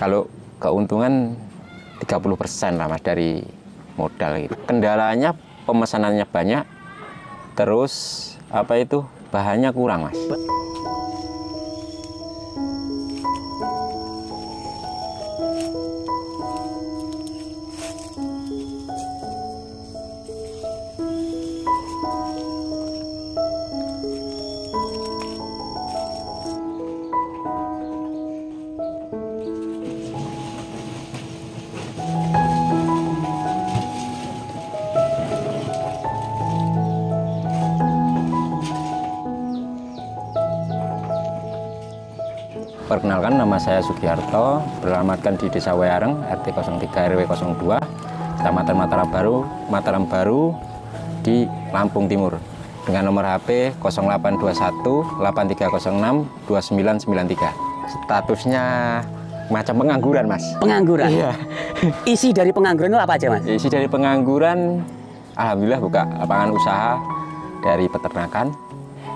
Kalau keuntungan 30% lah Mas dari modal gitu. Kendalanya pemesanannya banyak, terus bahannya kurang Mas. Perkenalkan, nama saya Sugiarto, beralamatkan di Desa Wayareng, RT 03 RW 02, Kecamatan Mataram Baru di Lampung Timur, dengan nomor HP 0821 8306 2993. Statusnya macam pengangguran Mas. Pengangguran? Iya. Isi dari pengangguran itu apa aja Mas? Isi dari pengangguran, alhamdulillah buka lapangan usaha dari peternakan,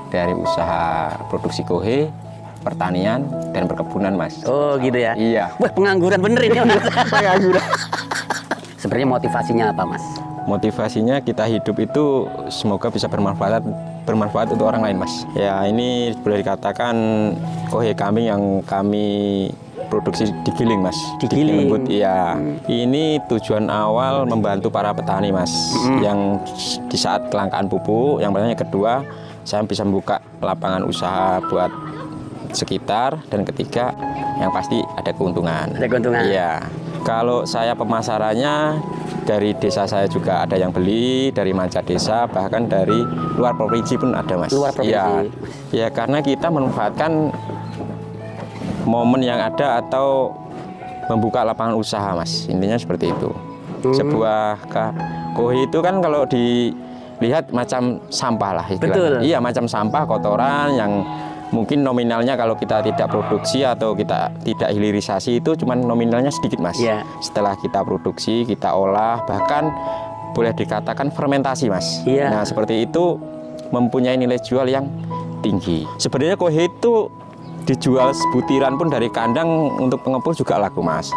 dari usaha produksi kohe, pertanian dan perkebunan Mas. Oh gitu ya? Iya. Wah, pengangguran bener ini Mas. Pengangguran. Sebenarnya motivasinya apa Mas? Motivasinya kita hidup itu semoga bisa bermanfaat untuk orang lain Mas. Ya ini boleh dikatakan kohe kambing yang kami produksi digiling Mas. Digiling lembut. Iya. Ini tujuan awal membantu para petani Mas. Yang di saat kelangkaan pupuk, yang pertama, yang kedua saya bisa membuka lapangan usaha buat sekitar, dan ketiga yang pasti ada keuntungan. Ada keuntungan. Iya. Kalau saya pemasarannya dari desa saya juga ada yang beli, dari manca desa, bahkan dari luar provinsi pun ada Mas. Luar provinsi. Iya. Ya karena kita memanfaatkan momen yang ada atau membuka lapangan usaha Mas. Intinya seperti itu. Sebuah kohe itu kan kalau dilihat macam sampah lah istilahnya. Betul. Iya, macam sampah, kotoran yang mungkin nominalnya kalau kita tidak produksi atau kita tidak hilirisasi itu cuman nominalnya sedikit Mas. Yeah. Setelah kita produksi, kita olah, bahkan boleh dikatakan fermentasi Mas. Yeah. Nah seperti itu mempunyai nilai jual yang tinggi. Sebenarnya kohe itu dijual sebutiran pun dari kandang untuk pengepul juga laku Mas.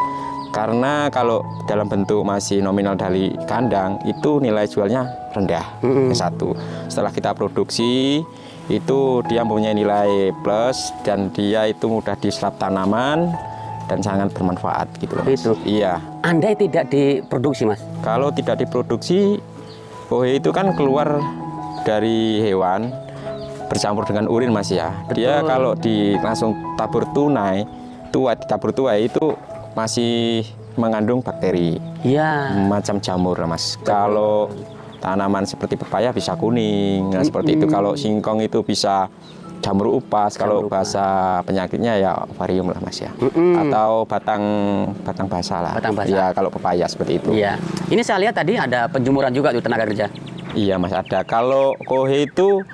Karena kalau dalam bentuk masih nominal dari kandang itu nilai jualnya rendah. Yang satu. Setelah kita produksi itu dia mempunyai nilai plus dan dia itu mudah diserap tanaman dan sangat bermanfaat gitu loh Mas. Itu. Iya. Andai tidak diproduksi Mas? Kalau tidak diproduksi, kohe itu kan keluar dari hewan bercampur dengan urin Mas ya. Betul. Dia kalau langsung tabur tuai itu masih mengandung bakteri. Iya. Macam jamur Mas. Betul. Kalau tanaman seperti pepaya bisa kuning, nah seperti itu. Kalau singkong itu bisa jamur upas, kalau bahasa penyakitnya ya ovarium lah Mas ya. Atau batang basah lah. Batang basah. Ya kalau pepaya seperti itu. Iya. Ini saya lihat tadi ada penjemuran juga tuh tenaga kerja. Iya Mas, ada. Kalau kohe itu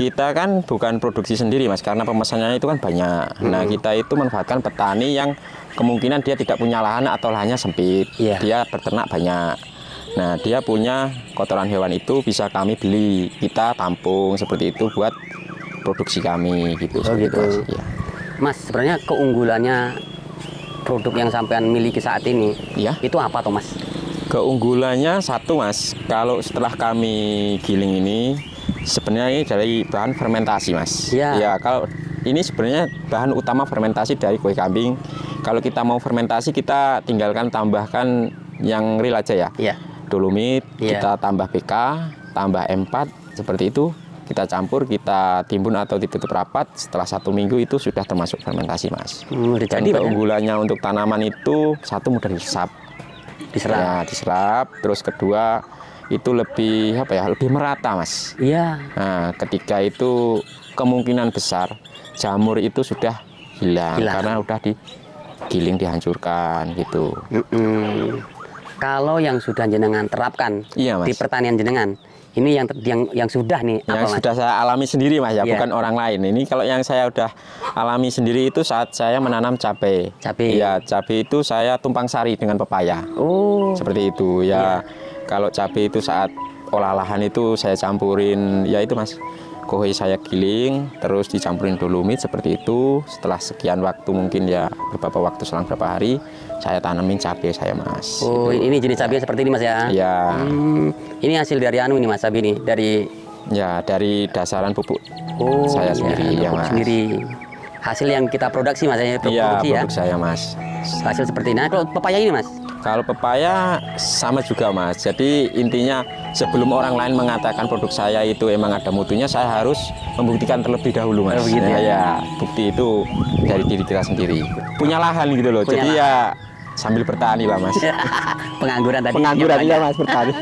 kita kan bukan produksi sendiri Mas, karena pemesanannya itu kan banyak. Nah kita itu manfaatkan petani yang kemungkinan dia tidak punya lahan atau lahannya sempit. Iya. Dia berternak banyak. Nah, dia punya kotoran hewan itu bisa kami beli, kita tampung seperti itu buat produksi kami gitu. Oh gitu. Mas. Ya. Mas, sebenarnya keunggulannya produk yang sampean miliki saat ini, ya, itu apa toh Mas? Keunggulannya satu Mas, kalau setelah kami giling ini sebenarnya ini dari bahan fermentasi Mas. Ya. Ya, kalau ini sebenarnya bahan utama fermentasi dari kohe kambing. Kalau kita mau fermentasi kita tinggalkan tambahkan yang real aja ya. Iya. Dolomit, kita tambah PK, tambah M4, seperti itu. Kita campur, kita timbun atau ditutup rapat. Setelah 1 minggu itu sudah termasuk fermentasi Mas. Dan keunggulannya untuk tanaman itu satu mudah diserap. Ya, diserap. Terus kedua itu lebih lebih merata Mas. Iya. Nah, ketika itu kemungkinan besar jamur itu sudah hilang. Karena udah digiling, dihancurkan gitu. Kalau yang sudah jenengan terapkan di pertanian jenengan, ini yang sudah nih apa Mas? Yang sudah saya alami sendiri Mas ya, bukan orang lain. Ini kalau yang saya udah alami sendiri itu saat saya menanam cabai. Iya, cabai itu saya tumpang sari dengan pepaya. Oh. Seperti itu ya. Kalau cabai itu saat olah lahan itu saya campurin ya itu Mas. Kohe saya giling, terus dicampurin dolomit seperti itu. Setelah sekian waktu, mungkin ya beberapa waktu, selang beberapa hari, saya tanamin cabai saya, Mas. Oh, gitu. Ini jenis cabai seperti ini, Mas ya? Ya. Ini hasil dari anu ini, Mas, cabai ini? Dari dasaran pupuk saya sendiri, ya, Mas. Sendiri. Hasil yang kita produksi, Mas, ya? Iya, produk saya, Mas. Hasil seperti ini. Nah, kalau pepaya ini, Mas? Kalau pepaya sama juga, Mas. Jadi intinya sebelum orang lain mengatakan produk saya itu emang ada mutunya, saya harus membuktikan terlebih dahulu, Mas. Begitu, ya, bukti itu dari diri kita sendiri. Punya lahan gitu loh. Jadi ya sambil bertani lah, Mas. Pengangguran tadi. Pengangguran ya, Mas, bertani.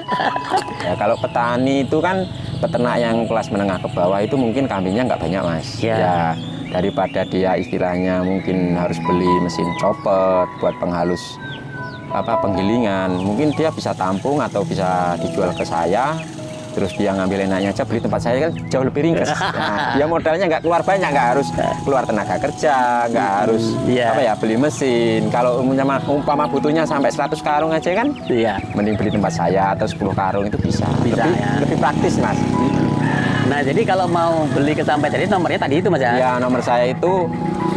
Ya, kalau petani itu kan peternak yang kelas menengah ke bawah itu mungkin kambingnya nggak banyak, Mas. Ya, daripada dia istilahnya mungkin harus beli mesin chopper buat penghalus penggilingan, mungkin dia bisa tampung atau bisa dijual ke saya, terus dia ngambil enaknya aja beli tempat saya, kan jauh lebih ringkas. Nah, dia modalnya nggak keluar banyak, nggak harus keluar tenaga kerja, nggak harus beli mesin. Kalau umpama butuhnya sampai 100 karung aja kan, mending beli tempat saya atau 10 karung itu bisa lebih praktis, Mas. Nah, jadi kalau mau beli ke sampai jadi nomornya tadi itu, Mas ya? Ya, nomor saya itu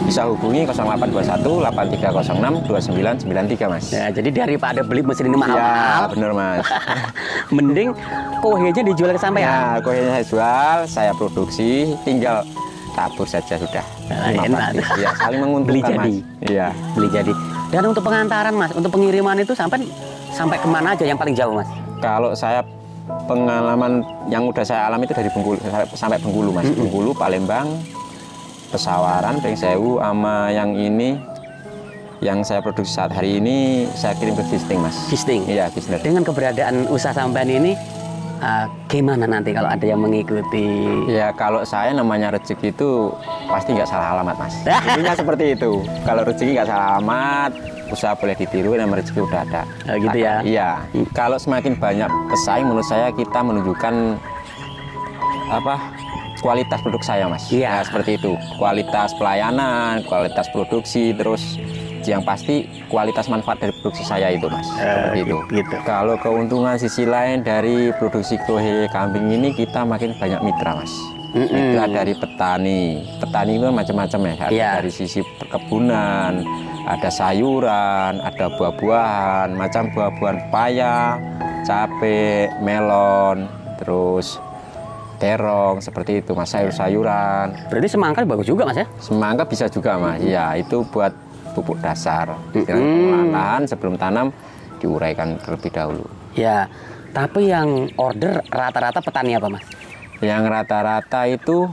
bisa hubungi 0821 8306 2993, Mas. Ya, jadi daripada beli mesin ini mahal. Ya, bener, Mas. Mending kohenya dijual ke sampai ya. Kohenya saya jual, saya produksi, tinggal tabur saja sudah. Enak. Ya, saling menguntungkan, Mas. Iya, beli jadi. Dan untuk pengantaran, Mas, untuk pengiriman itu sampai kemana aja yang paling jauh, Mas? Kalau saya pengalaman yang udah saya alami itu dari Bengkulu sampai Bengkulu, Mas. Bengkulu, Palembang, Pesawaran, Pringsewu, sama yang ini yang saya produksi saat hari ini saya kirim ke Gisting, Mas. Gisting? Iya, Gisting. Dengan keberadaan usaha sampean ini, gimana nanti kalau ada yang mengikuti? Ya, kalau saya namanya rezeki itu pasti nggak salah alamat, Mas. Intinya seperti itu. Kalau rezeki nggak salah alamat, usaha boleh ditiru, nama rezeki udah ada. Gitu ya? Iya. Kalau semakin banyak pesaing, menurut saya kita menunjukkan kualitas produk saya, Mas. Iya. Nah, seperti itu. Kualitas pelayanan, kualitas produksi, terus yang pasti kualitas manfaat dari produksi saya itu, Mas. Seperti itu. Gitu. Kalau keuntungan sisi lain dari produksi kohe kambing ini, kita makin banyak mitra, Mas. Mitra dari petani. Petani itu macam-macam ya. Ada dari sisi perkebunan, ada sayuran, ada buah-buahan, macam buah-buahan pepaya, cabai, melon, terus terong, seperti itu, Mas. Sayur-sayuran. Berarti semangka bagus juga, Mas ya? Semangka bisa juga, Mas. Iya, itu buat pupuk dasar. Pengolahan lahan sebelum tanam diuraikan terlebih dahulu. Ya, tapi yang order rata-rata petani apa, Mas? Yang rata-rata itu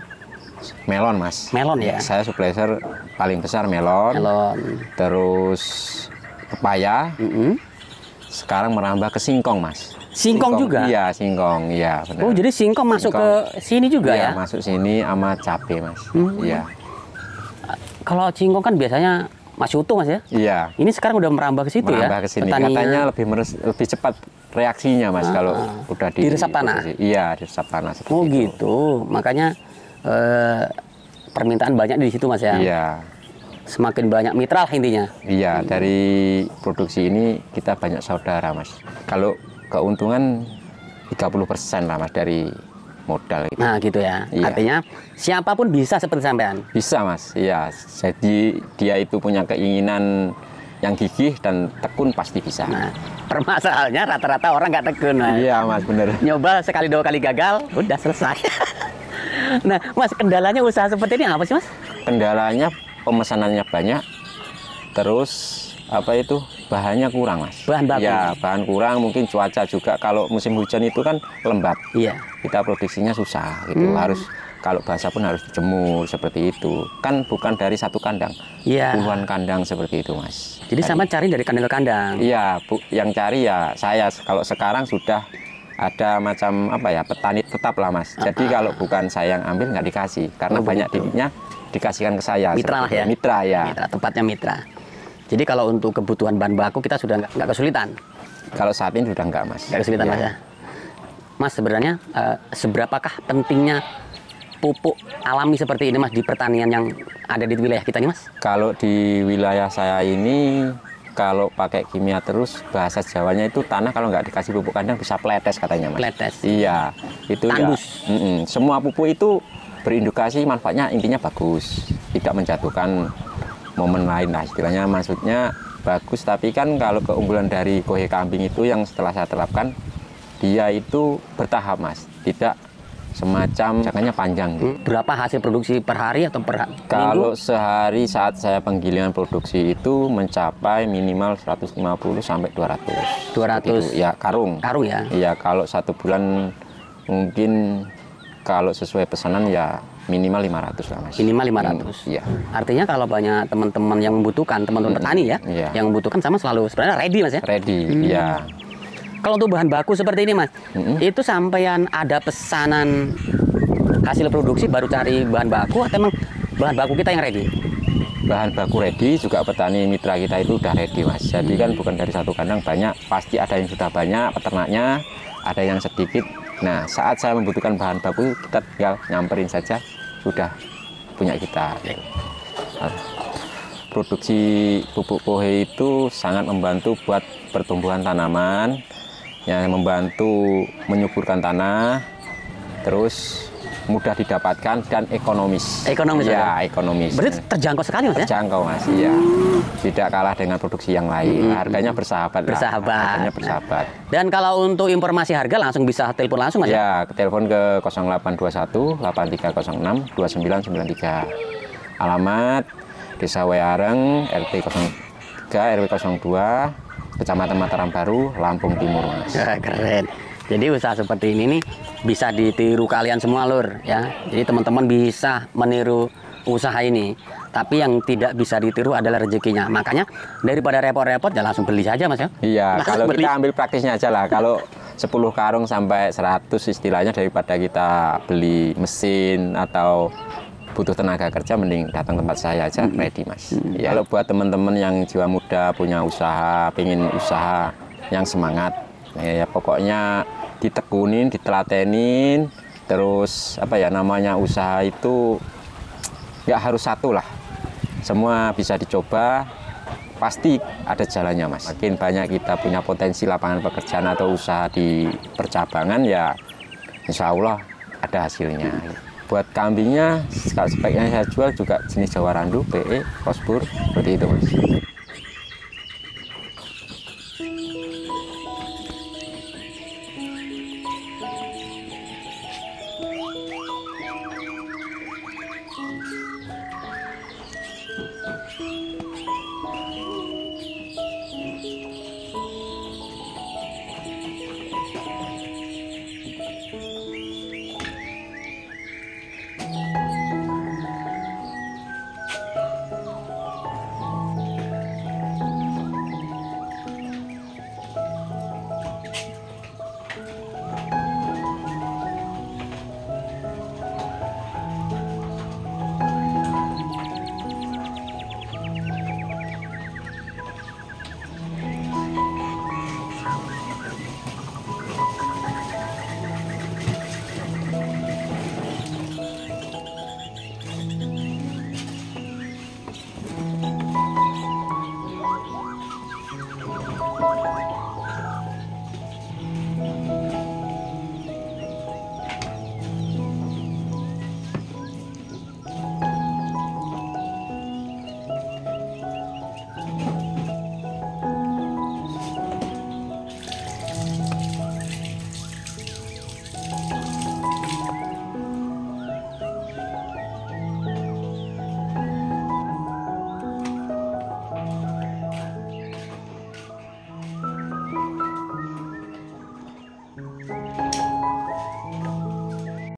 melon, Mas. Melon ya? Saya supplier paling besar melon. Terus pepaya. Sekarang merambah ke singkong, Mas. Singkong juga? Iya, singkong. Iya, benar. Oh, jadi singkong masuk ke sini juga ya? Iya, masuk sini sama cabai, Mas. Iya. Kalau singkong kan biasanya masih utuh, Mas ya? Iya. Ini sekarang udah merambah ke situ ya? Merambah ke sini. Katanya lebih cepat reaksinya, Mas, kalau udah diresap tanah. Iya, diresap tanah. Oh, gitu. Makanya permintaan banyak di situ, Mas ya? Iya. Semakin banyak mitra intinya. Iya, dari produksi ini kita banyak saudara, Mas. Kalau keuntungan 30% lah, Mas, dari modal. Nah, gitu ya. Iya. Artinya siapapun bisa seperti sampean. Bisa, Mas. Iya. Jadi dia itu punya keinginan yang gigih dan tekun, pasti bisa. Nah, permasalahannya rata-rata orang nggak tekun, Mas. Iya, Mas, bener. Nyoba sekali 2 kali gagal, udah selesai. Nah, Mas, kendalanya usaha seperti ini apa sih, Mas? Kendalanya pemesanannya banyak, terus bahannya kurang, Mas. Bahan baku. Ya, bahan kurang, mungkin cuaca juga. Kalau musim hujan itu kan lembab. Iya. Kita produksinya susah gitu. Harus kalau basah pun harus dijemur seperti itu. Kan bukan dari satu kandang. Iya. Puluhan kandang seperti itu, Mas. Jadi sama cari dari kandang ke kandang. Iya, yang cari ya saya. Kalau sekarang sudah ada macam petani tetap lah, Mas. Jadi kalau bukan saya yang ambil nggak dikasih, karena banyak didiknya dikasihkan ke saya. Mitra lah ya. Mitra ya. Mitra, tempatnya mitra. Jadi kalau untuk kebutuhan bahan baku kita sudah nggak kesulitan. Kalau saat ini sudah nggak, Mas. Nggak kesulitan, Mas ya. Mas, sebenarnya seberapakah pentingnya pupuk alami seperti ini, Mas, di pertanian yang ada di wilayah kita ini, Mas? Kalau di wilayah saya ini, kalau pakai kimia terus, bahasa Jawanya itu tanah kalau nggak dikasih pupuk kandang bisa pletes katanya, Mas. Pletes. Iya, itu tandus. Ya, semua pupuk itu berindikasi manfaatnya intinya bagus, tidak menjatuhkan momen lain lah istilahnya, maksudnya bagus. Tapi kan kalau keunggulan dari kohe kambing itu yang setelah saya terapkan, dia itu bertahap Mas, tidak semacam jangkanya panjang gitu. Berapa hasil produksi per hari atau per minggu? Kalau sehari saat saya penggilingan produksi itu mencapai minimal 150 sampai 200. 200 itu, ya karung. Karung ya. Iya, kalau 1 bulan mungkin kalau sesuai pesanan ya minimal 500 lah Mas. Minimal 500. Iya. Artinya kalau banyak teman-teman yang membutuhkan, teman-teman petani ya, iya. yang membutuhkan sama selalu sebenarnya ready Mas ya. Ready, iya. Kalau untuk bahan baku seperti ini Mas, itu sampean ada pesanan hasil produksi baru cari bahan baku atau emang bahan baku kita yang ready? Bahan baku ready, juga petani mitra kita itu udah ready Mas. Jadi kan bukan dari satu kandang banyak, pasti ada yang sudah banyak peternaknya, ada yang sedikit. Nah, saat saya membutuhkan bahan baku, kita tinggal nyamperin saja, sudah punya kita. Produksi pupuk kohe itu sangat membantu buat pertumbuhan tanaman, yang membantu menyuburkan tanah, terus mudah didapatkan dan ekonomis. Ekonomis ya, ekonomis. Berarti terjangkau sekali Mas ya? Terjangkau Mas, iya. Tidak kalah dengan produksi yang lain. Harganya bersahabat. Harganya bersahabat. Dan kalau untuk informasi harga langsung bisa telepon langsung Mas ya? Ya, telepon ke 0821 8306 2993. Alamat Desa Weareng, RT 03 RW 02, Kecamatan Mataram Baru, Lampung Timur Mas. Ya, keren. Jadi usaha seperti ini nih bisa ditiru kalian semua Lur ya. Jadi teman-teman bisa meniru usaha ini. Tapi yang tidak bisa ditiru adalah rezekinya. Makanya daripada repot-repot ya langsung beli saja Mas ya. Iya, kalau kita ambil praktisnya aja lah. Kalau 10 karung sampai 100 istilahnya, daripada kita beli mesin atau butuh tenaga kerja, mending datang tempat saya aja ready Mas. Ya, kalau buat teman-teman yang jiwa muda punya usaha, pengen usaha yang semangat, ya pokoknya ditekunin, ditelatenin, terus apa ya namanya, usaha itu nggak harus satu lah, semua bisa dicoba, pasti ada jalannya Mas. Makin banyak kita punya potensi lapangan pekerjaan atau usaha di percabangan, ya insya Allah ada hasilnya. Buat kambingnya, sebaiknya saya jual juga jenis Jawa Randu, PE, Prospur, seperti itu Mas.